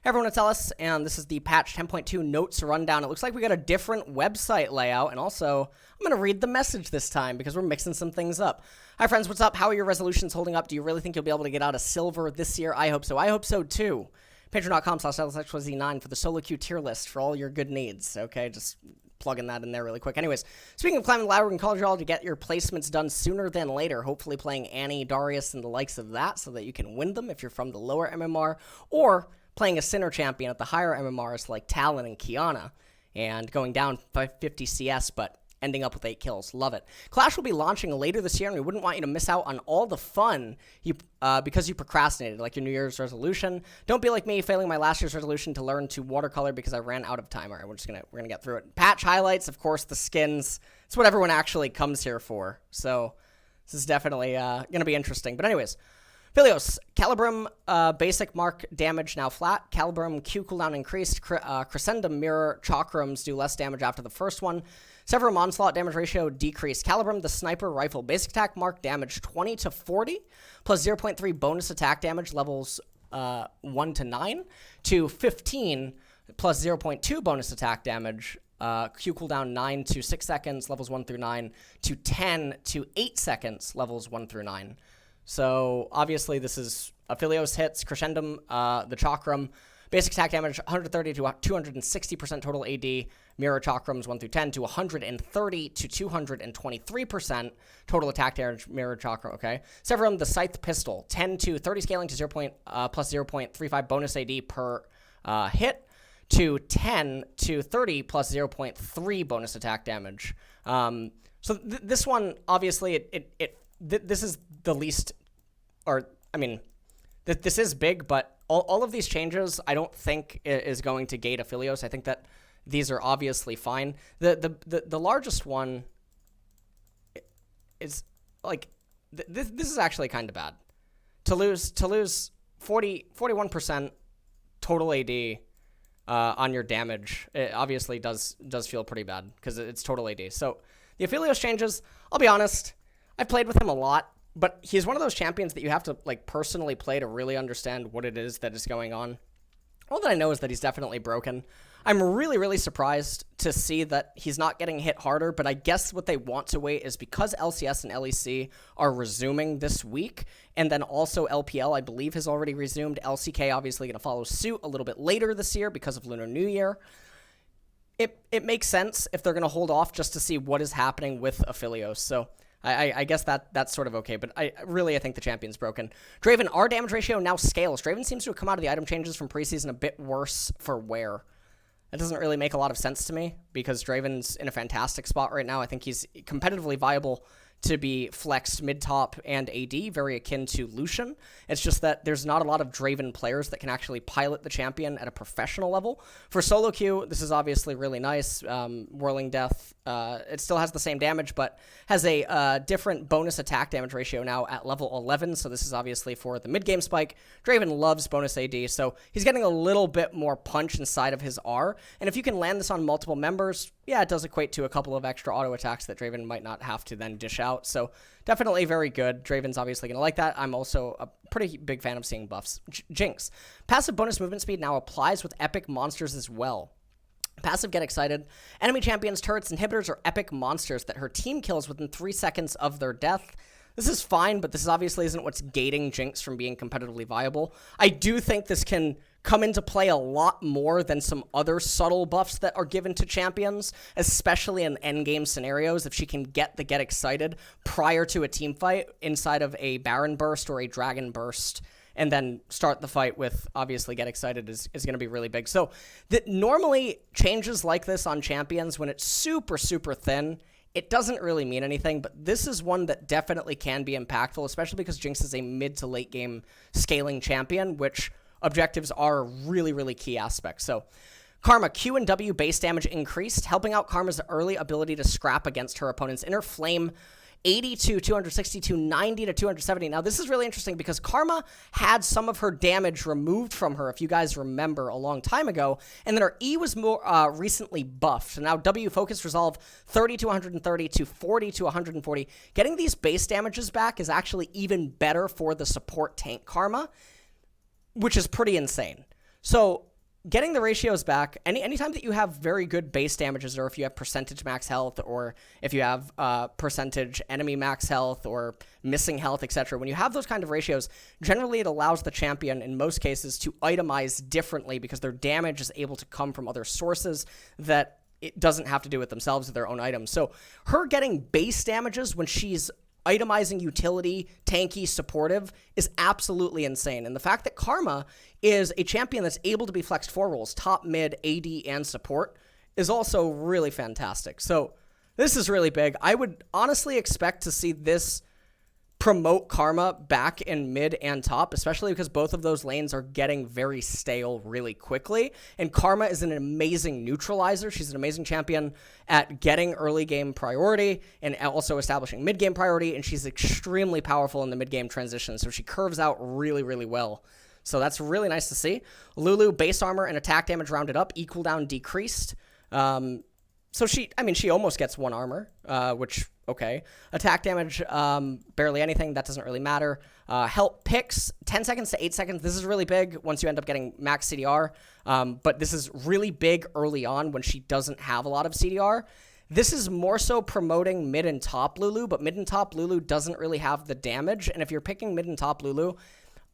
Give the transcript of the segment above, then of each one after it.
Hey everyone, it's Ellis, and this is the patch 10.2 notes rundown. It looks like we got a different website layout, and also, I'm going to read the message this time because we're mixing some things up. Hi friends, what's up? How are your resolutions holding up? Do you really think you'll be able to get out of silver this year? I hope so. I hope so too. Patreon.com/EllisXYZ9 for the solo queue tier list for all your good needs. Okay, just plugging that in there really quick. Anyways, speaking of climbing ladder and college all to get your placements done sooner than later, hopefully playing Annie, Darius, and the likes of that so that you can win them if you're from the lower MMR, or playing a Sinner champion at the higher MMRs like Talon and Kiana, and going down 550 CS, but ending up with 8 kills. Love it. Clash will be launching later this year, and we wouldn't want you to miss out on all the fun because you procrastinated, like your New Year's resolution. Don't be like me, failing my last year's resolution to learn to watercolor because I ran out of time. All right, we're gonna get through it. Patch highlights, of course, the skins. It's what everyone actually comes here for. So this is definitely gonna be interesting. But anyways, Philios, Calibrum basic mark damage now flat. Calibrum Q cooldown increased. Crescendum mirror chakrams do less damage after the first one. Severum onslaught damage ratio decreased. Calibrum the sniper rifle basic attack mark damage 20 to 40 plus 0.3 bonus attack damage levels 1 to 9 to 15 plus 0.2 bonus attack damage. Q cooldown 9 to 6 seconds levels 1 through 9 to 10 to 8 seconds levels 1 through 9. So, obviously, this is Aphelios hits, Crescendum, the Chakram, basic attack damage 130 to 260% total AD, Mirror Chakrams 1 through 10 to 130 to 223% total attack damage, Mirror Chakra, okay? Severum, the Scythe Pistol, 10 to 30 scaling to plus 0.35 bonus AD per hit, to 10 to 30 plus 0.3 bonus attack damage. So this one, obviously, this is the least, or, I mean, this is big, but all of these changes I don't think is going to gate Aphelios. I think that these are obviously fine. The largest one is, like, this is actually kind of bad. To lose 41% total AD on your damage, it obviously does feel pretty bad because it's total AD. So the Aphelios changes, I'll be honest, I've played with him a lot, but he's one of those champions that you have to, like, personally play to really understand what it is that is going on. All that I know is that he's definitely broken. I'm really, really surprised to see that he's not getting hit harder, but I guess what they want to wait is because LCS and LEC are resuming this week, and then also LPL, I believe, has already resumed. LCK obviously going to follow suit a little bit later this year because of Lunar New Year. It makes sense if they're going to hold off just to see what is happening with Aphelios, so I guess that's sort of okay, but I think the champion's broken. Draven, our damage ratio now scales. Draven seems to have come out of the item changes from preseason a bit worse for wear. That doesn't really make a lot of sense to me because Draven's in a fantastic spot right now. I think he's competitively viable to be flexed mid-top and AD, very akin to Lucian. It's just that there's not a lot of Draven players that can actually pilot the champion at a professional level. For solo queue, this is obviously really nice. Whirling Death, it still has the same damage, but has a different bonus attack damage ratio now at level 11, so this is obviously for the mid-game spike. Draven loves bonus AD, so he's getting a little bit more punch inside of his R, and if you can land this on multiple members, yeah, it does equate to a couple of extra auto attacks that Draven might not have to then dish out. So definitely very good. Draven's obviously going to like that. I'm also a pretty big fan of seeing buffs. Jinx. Passive bonus movement speed now applies with epic monsters as well. Passive Get Excited. Enemy champions, turrets, inhibitors, or epic monsters that her team kills within 3 seconds of their death. This is fine, but this obviously isn't what's gating Jinx from being competitively viable. I do think this can come into play a lot more than some other subtle buffs that are given to champions, especially in endgame scenarios. If she can get the Get Excited prior to a team fight inside of a Baron burst or a Dragon burst, and then start the fight with, obviously, Get Excited is going to be really big. So normally changes like this on champions, when it's super, super thin, it doesn't really mean anything, but this is one that definitely can be impactful, especially because Jinx is a mid to late game scaling champion, which objectives are really, really key aspects. So Karma, Q and W base damage increased, helping out Karma's early ability to scrap against her opponent's inner flame. 80 to 260 to 90 to 270. Now, this is really interesting because Karma had some of her damage removed from her, if you guys remember, a long time ago, and then her E was more recently buffed. So now W Focus Resolve 30 to 130 to 40 to 140. Getting these base damages back is actually even better for the support tank Karma, which is pretty insane. So getting the ratios back, anytime that you have very good base damages, or if you have percentage max health, or if you have percentage enemy max health, or missing health, etc., when you have those kind of ratios, generally it allows the champion, in most cases, to itemize differently because their damage is able to come from other sources that it doesn't have to do with themselves or their own items. So her getting base damages when she's itemizing utility, tanky, supportive is absolutely insane. And the fact that Karma is a champion that's able to be flexed 4 roles, top, mid, AD, and support, is also really fantastic. So this is really big. I would honestly expect to see this promote Karma back in mid and top, especially because both of those lanes are getting very stale really quickly. And Karma is an amazing neutralizer. She's an amazing champion at getting early game priority and also establishing mid game priority. And she's extremely powerful in the mid game transition. So she curves out really, really well. So that's really nice to see. Lulu, base armor and attack damage rounded up, equal down decreased. So she almost gets 1 armor, which, okay. Attack damage, barely anything. That doesn't really matter. Help picks, 10 seconds to 8 seconds. This is really big once you end up getting max CDR. But this is really big early on when she doesn't have a lot of CDR. This is more so promoting mid and top Lulu, but mid and top Lulu doesn't really have the damage. And if you're picking mid and top Lulu,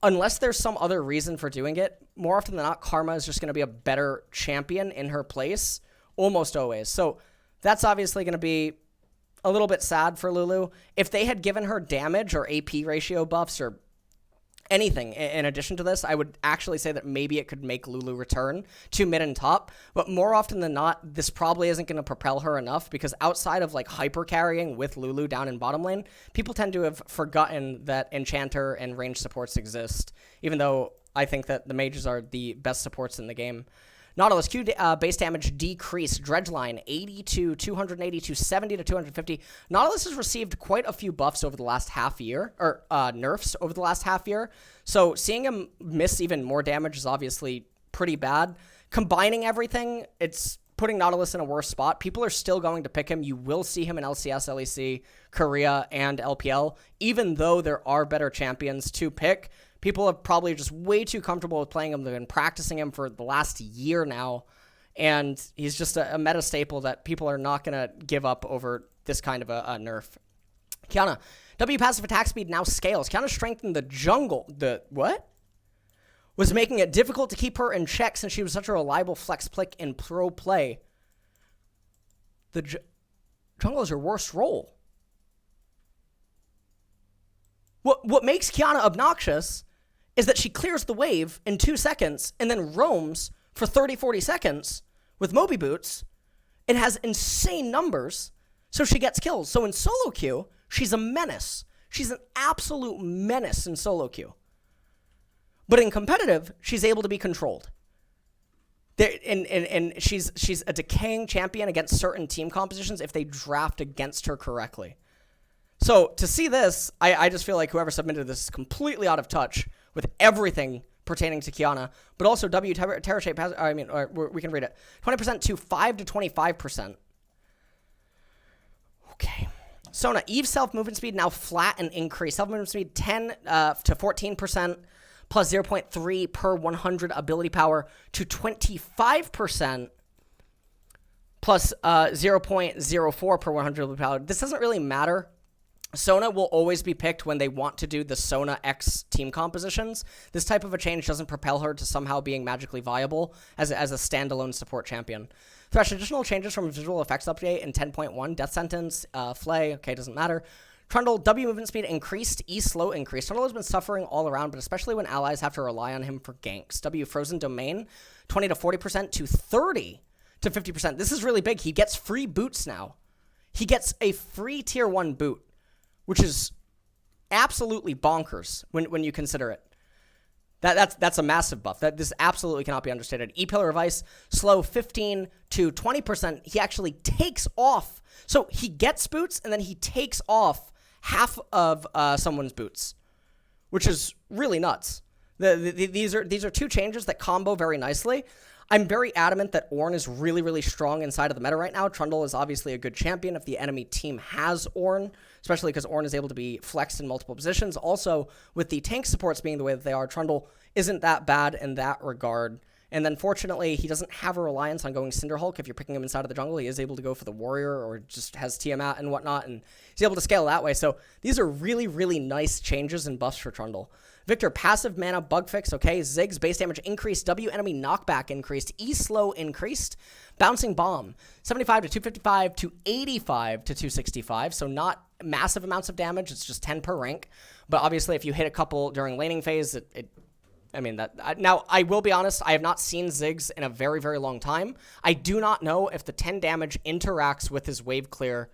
unless there's some other reason for doing it, more often than not, Karma is just going to be a better champion in her place. Almost always. So that's obviously going to be a little bit sad for Lulu. If they had given her damage or AP ratio buffs or anything in addition to this, I would actually say that maybe it could make Lulu return to mid and top. But more often than not, this probably isn't going to propel her enough because outside of like hyper carrying with Lulu down in bottom lane, people tend to have forgotten that Enchanter and range supports exist, even though I think that the mages are the best supports in the game. Nautilus Q base damage decreased. Dredgeline 80 to 280 to 70 to 250. Nautilus has received quite a few buffs over the last half year, or nerfs over the last half year. So seeing him miss even more damage is obviously pretty bad. Combining everything, it's putting Nautilus in a worse spot. People are still going to pick him. You will see him in LCS, LEC, Korea, and LPL, even though there are better champions to pick. People are probably just way too comfortable with playing him. They've been practicing him for the last year now, and he's just a meta staple that people are not going to give up over this kind of a nerf. Qiyana, W passive attack speed now scales. Qiyana strengthened the jungle. What? Was making it difficult to keep her in check since she was such a reliable flex pick in pro play. The jungle is her worst role. What makes Qiyana obnoxious is that she clears the wave in 2 seconds and then roams for 30, 40 seconds with Moby Boots and has insane numbers, so she gets kills. So in solo queue, she's a menace. She's an absolute menace in solo queue. But in competitive, she's able to be controlled. And she's a decaying champion against certain team compositions if they draft against her correctly. So to see this, I just feel like whoever submitted this is completely out of touch with everything pertaining to Qiyana, but also W Terra Shape has, we can read it. 20% to 5 to 25%. Okay. Sona, Eve's self-movement speed now flat and increased. Self-movement speed 10 to 14%, plus 0.3 per 100 ability power to 25%, plus 0.04 per 100 ability power. This doesn't really matter. Sona will always be picked when they want to do the Sona X team compositions. This type of a change doesn't propel her to somehow being magically viable as a standalone support champion. Thresh, additional changes from visual effects update in 10.1. Death Sentence, Flay, okay, doesn't matter. Trundle, W movement speed increased, E slow increased. Trundle has been suffering all around, but especially when allies have to rely on him for ganks. W frozen domain, 20 to 40% to 30 to 50%. This is really big. He gets free boots now. He gets a free tier 1 boot, which is absolutely bonkers when you consider it. That's a massive buff. This absolutely cannot be understated. E-Pillar of Ice, slow 15 to 20%. He actually takes off. So he gets boots, and then he takes off half of someone's boots, which is really nuts. These are two changes that combo very nicely. I'm very adamant that Ornn is really, really strong inside of the meta right now. Trundle is obviously a good champion if the enemy team has Ornn, especially because Ornn is able to be flexed in multiple positions. Also, with the tank supports being the way that they are, Trundle isn't that bad in that regard. And then fortunately, he doesn't have a reliance on going Cinderhulk. If you're picking him inside of the jungle, he is able to go for the warrior or just has Tiamat and whatnot, and he's able to scale that way. So these are really, really nice changes and buffs for Trundle. Victor, passive mana bug fix, okay. Ziggs, base damage increased. W enemy knockback increased. E slow increased. Bouncing bomb, 75 to 255 to 85 to 265. So not massive amounts of damage. It's just 10 per rank. But obviously, if you hit a couple during laning phase, now, I will be honest, I have not seen Ziggs in a very, very long time. I do not know if the 10 damage interacts with his wave clear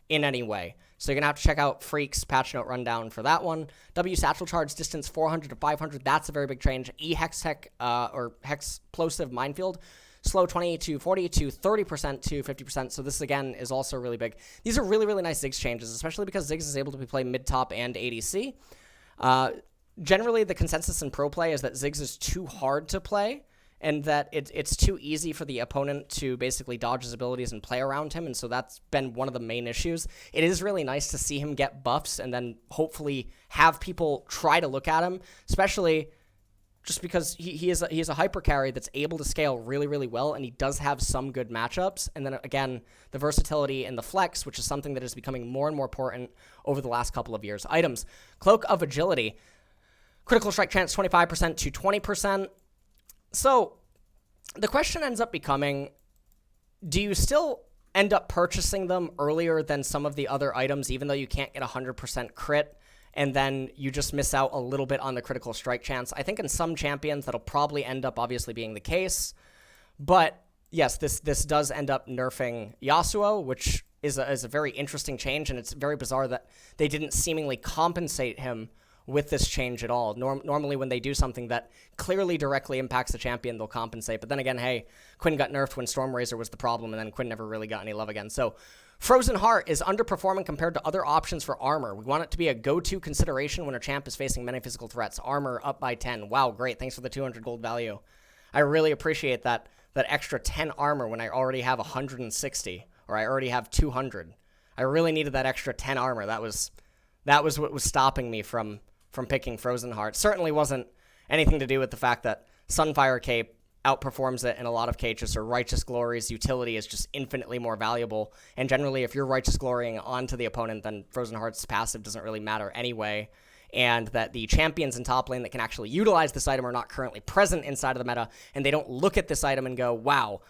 in any way. So you're going to have to check out Freak's patch note rundown for that one. W satchel charge distance 400 to 500. That's a very big change. E hex tech, or hex plosive minefield. Slow 20 to 40 to 30% to 50%. So this, again, is also really big. These are really, really nice Ziggs changes, especially because Ziggs is able to play mid-top and ADC. Generally, the consensus in pro play is that Ziggs is too hard to play, and that it's too easy for the opponent to basically dodge his abilities and play around him, and so that's been one of the main issues. It is really nice to see him get buffs and then hopefully have people try to look at him, especially just because he is a hyper carry that's able to scale really, really well, and he does have some good matchups. And then, again, the versatility and the flex, which is something that is becoming more and more important over the last couple of years. Items, Cloak of Agility. Critical strike chance 25% to 20%. So the question ends up becoming, do you still end up purchasing them earlier than some of the other items, even though you can't get 100% crit, and then you just miss out a little bit on the critical strike chance? I think in some champions that'll probably end up obviously being the case. But yes, this does end up nerfing Yasuo, which is a very interesting change, and it's very bizarre that they didn't seemingly compensate him with this change at all. Normally when they do something that clearly directly impacts the champion, they'll compensate. But then again, hey, Quinn got nerfed when Stormrazor was the problem, and then Quinn never really got any love again. So Frozen Heart is underperforming compared to other options for armor. We want it to be a go-to consideration when a champ is facing many physical threats. Armor up by 10. Wow, great. Thanks for the 200 gold value. I really appreciate that extra 10 armor when I already have 160, or I already have 200. I really needed that extra 10 armor. That was what was stopping me from picking Frozen Heart. Certainly wasn't anything to do with the fact that Sunfire Cape outperforms it in a lot of cases, or Righteous Glory's utility is just infinitely more valuable. And generally, if you're Righteous Glorying onto the opponent, then Frozen Heart's passive doesn't really matter anyway. And that the champions in top lane that can actually utilize this item are not currently present inside of the meta, and they don't look at this item and go, wow,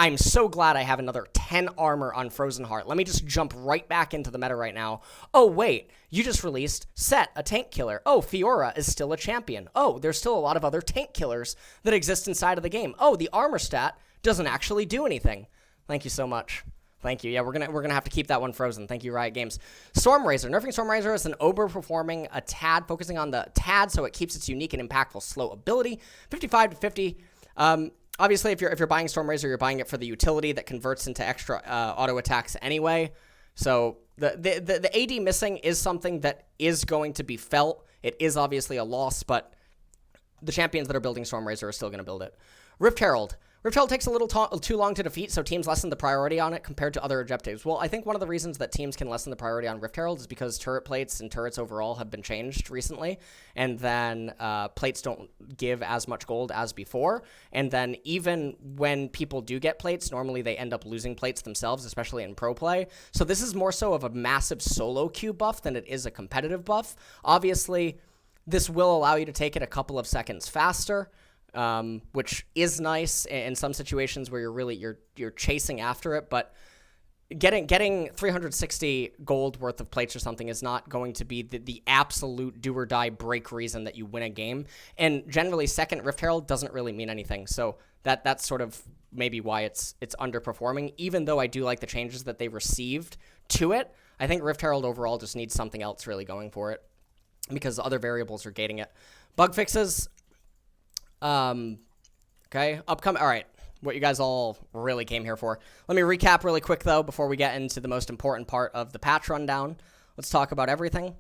I'm so glad I have another 10 armor on Frozen Heart. Let me just jump right back into the meta right now. Oh, wait, you just released Set, a tank killer. Oh, Fiora is still a champion. Oh, there's still a lot of other tank killers that exist inside of the game. Oh, the armor stat doesn't actually do anything. Thank you so much. Thank you. Yeah, we're gonna have to keep that one frozen. Thank you, Riot Games. Stormrazor. Nerfing Stormrazor is an overperforming a tad, focusing on the tad so it keeps its unique and impactful slow ability. 55 to 50. Obviously, if you're buying Stormrazor, you're buying it for the utility that converts into extra auto attacks anyway. So the AD missing is something that is going to be felt. It is obviously a loss, but the champions that are building Stormrazor are still going to build it. Rift Herald. Rift Herald takes a little too long to defeat, so teams lessen the priority on it compared to other objectives. Well, I think one of the reasons that teams can lessen the priority on Rift Herald is because turret plates and turrets overall have been changed recently, and then plates don't give as much gold as before, and then even when people do get plates, normally they end up losing plates themselves, especially in pro play. So this is more so of a massive solo queue buff than it is a competitive buff. Obviously, this will allow you to take it a couple of seconds faster, which is nice in some situations where you're chasing after it, but getting 360 gold worth of plates or something is not going to be the absolute do or die break reason that you win a game. And generally, second Rift Herald doesn't really mean anything. So that's sort of maybe why it's underperforming. Even though I do like the changes that they received to it, I think Rift Herald overall just needs something else really going for it because other variables are gating it. Bug fixes. Okay, upcoming. All right, what you guys all really came here for. Let me recap really quick, though, before we get into the most important part of the patch rundown. Let's talk about everything.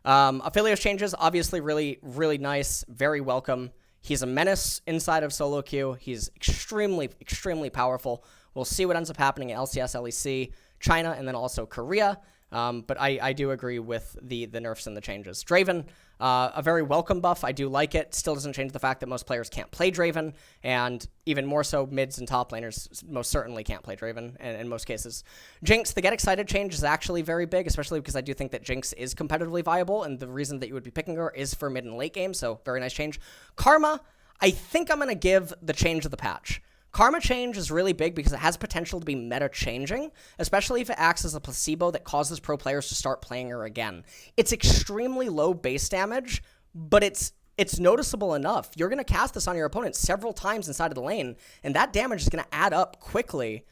Aphelios changes, obviously really, really nice, very welcome. He's a menace inside of solo queue. He's extremely, extremely powerful. We'll see what ends up happening at LCS, LEC, China, and then also Korea. But I do agree with the nerfs and the changes. Draven, A very welcome buff. I do like it. Still doesn't change the fact that most players can't play Draven, and even more so, mids and top laners most certainly can't play Draven in most cases. Jinx, the get excited change is actually very big, especially because I do think that Jinx is competitively viable, and the reason that you would be picking her is for mid and late game, so very nice change. Karma, I think I'm going to give the change of the patch. Karma change is really big because it has potential to be meta-changing, especially if it acts as a placebo that causes pro players to start playing her again. It's extremely low base damage, but it's noticeable enough. You're going to cast this on your opponent several times inside of the lane, and that damage is going to add up quickly.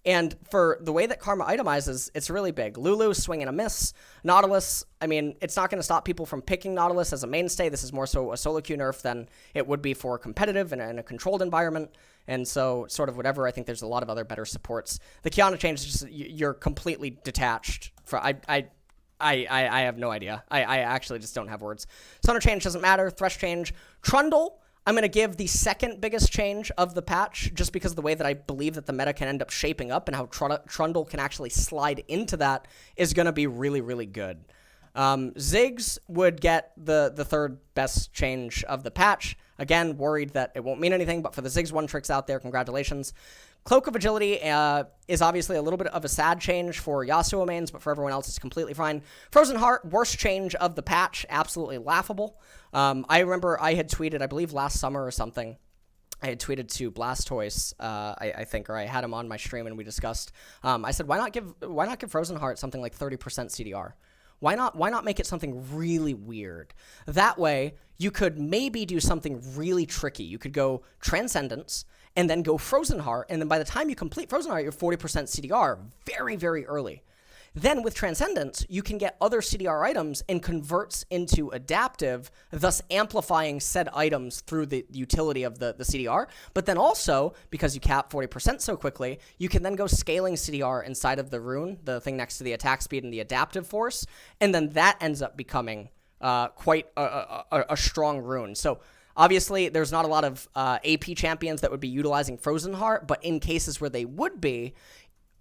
And for the way that Karma itemizes, it's really big. Lulu, swing and a miss. Nautilus, I mean, it's not going to stop people from picking Nautilus as a mainstay. This is more so a solo queue nerf than it would be for competitive and in a controlled environment. And so, sort of whatever, I think there's a lot of other better supports. The Kiana change is just, you're completely detached. I have no idea. I actually just don't have words. Sona change doesn't matter. Thresh change. Trundle, I'm going to give the second biggest change of the patch just because of the way that I believe that the meta can end up shaping up and how Trundle can actually slide into that is going to be really, really good. Ziggs would get the third best change of the patch. Again, worried that it won't mean anything, but for the Ziggs one tricks out there, congratulations. Cloak of Agility is obviously a little bit of a sad change for Yasuo mains, but for everyone else, it's completely fine. Frozen Heart, worst change of the patch, absolutely laughable. I remember I had tweeted, I believe last summer or something, I had tweeted to Blastoise, I think, or I had him on my stream and we discussed. I said, why not give Frozen Heart something like 30% CDR? Why not make it something really weird? That way, you could maybe do something really tricky. You could go Transcendence, and then go Frozen Heart, and then by the time you complete Frozen Heart, you're 40% CDR very, very early. Then with Transcendence, you can get other CDR items and converts into adaptive, thus amplifying said items through the utility of the CDR. But then also, because you cap 40% so quickly, you can then go scaling CDR inside of the rune, the thing next to the attack speed and the adaptive force, and then that ends up becoming quite a strong rune. So obviously, there's not a lot of AP champions that would be utilizing Frozen Heart, but in cases where they would be,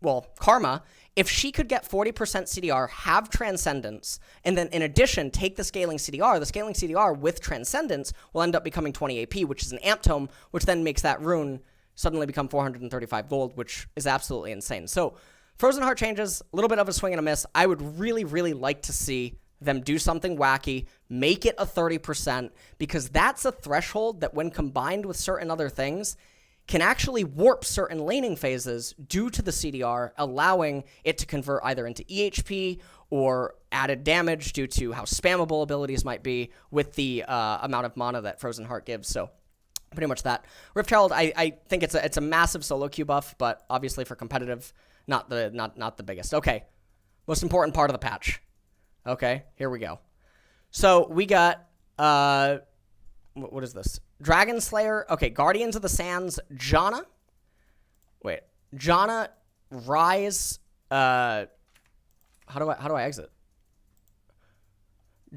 well, Karma, if she could get 40% CDR, have Transcendence, and then in addition take the scaling CDR with Transcendence will end up becoming 20 AP, which is an Amp Tome, which then makes that rune suddenly become 435 gold, which is absolutely insane. So Frozen Heart changes, a little bit of a swing and a miss. I would really, really like to see them do something wacky, make it a 30%, because that's a threshold that when combined with certain other things can actually warp certain laning phases due to the CDR, allowing it to convert either into EHP or added damage due to how spammable abilities might be with the amount of mana that Frozen Heart gives. So pretty much that. Rift Herald, I think it's a massive solo queue buff, but obviously for competitive, not the biggest. Okay, most important part of the patch. Okay, here we go. So we got, what is this? Dragon Slayer. Okay, Guardians of the Sands, Janna. Wait, Janna, Rise. How do I exit?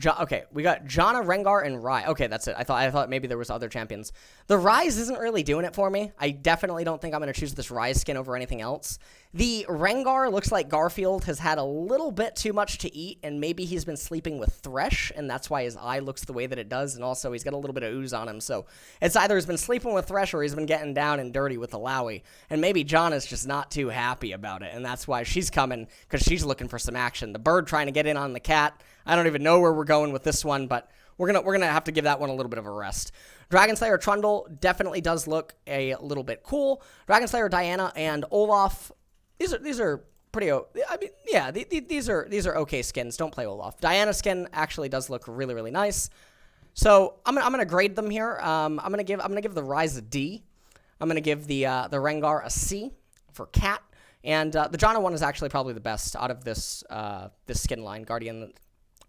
Okay, we got Janna, Rengar, and Riot. Okay, that's it. I thought maybe there was other champions. The Rise isn't really doing it for me. I definitely don't think I'm going to choose this Rise skin over anything else. The Rengar looks like Garfield has had a little bit too much to eat, and maybe he's been sleeping with Thresh, and that's why his eye looks the way that it does, and also he's got a little bit of ooze on him, so it's either he's been sleeping with Thresh or he's been getting down and dirty with the Lowy, and maybe Janna's just not too happy about it, and that's why she's coming, because she's looking for some action. The bird trying to get in on the cat. I don't even know where we're going with this one, but we're gonna have to give that one a little bit of a rest. Dragon Slayer Trundle definitely does look a little bit cool. Dragon Slayer Diana and Olaf, these are pretty. I mean, yeah, these are okay skins. Don't play Olaf. Diana skin actually does look really, really nice. So I'm gonna grade them here. I'm gonna give the Rise a D. I'm gonna give the Rengar a C for cat, and the Janna one is actually probably the best out of this skin line. Guardian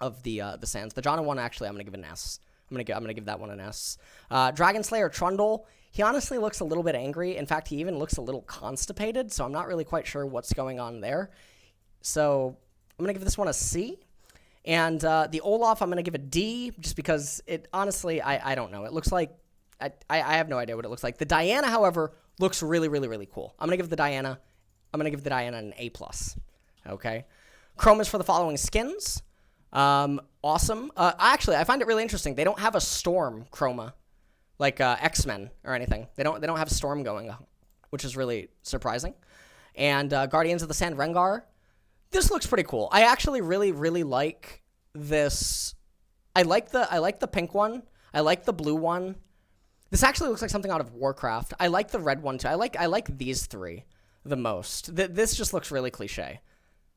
of the Sands. The Janna one, actually, I'm gonna give an S. I'm gonna give that one an S. Dragon Slayer Trundle, he honestly looks a little bit angry. In fact, he even looks a little constipated, so I'm not really quite sure what's going on there. So I'm gonna give this one a C. And the Olaf, I'm gonna give a D, just because it honestly, I don't know. It looks like I have no idea what it looks like. The Diana, however, looks really, really, really cool. I'm gonna give the Diana an A+. Okay. Chromas for the following skins. Awesome. Actually, I find it really interesting. They don't have a storm chroma like X-Men or anything. They don't have storm going on, which is really surprising. And Guardians of the Sand Rengar. This looks pretty cool. I actually really like this. I like the pink one. I like the blue one. This actually looks like something out of Warcraft. I like the red one too. I like these three the most. This just looks really cliche.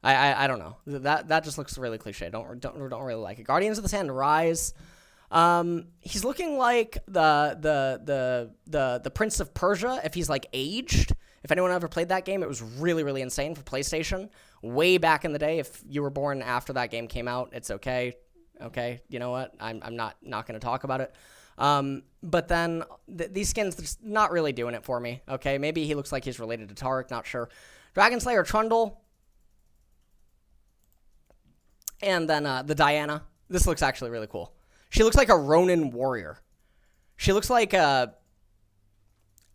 I don't know. That just looks really cliche. Don't really like it. Guardians of the Sand Rise. He's looking like the Prince of Persia if he's like aged. If anyone ever played that game, it was really insane for PlayStation way back in the day. If you were born after that game came out, it's okay. Okay, you know what? I'm not going to talk about it. But then these skins just not really doing it for me. Okay, maybe he looks like he's related to Tarek, not sure. Dragon Slayer Trundle. And then the Diana. This looks actually really cool. She looks like a Ronin warrior. She looks like a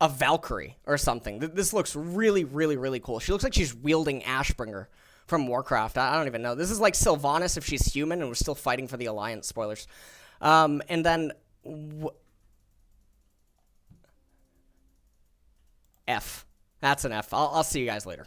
Valkyrie or something. This looks really cool. She looks like she's wielding Ashbringer from Warcraft. I don't even know. This is like Sylvanas if she's human and was still fighting for the Alliance. Spoilers. And then F. That's an F. I'll see you guys later.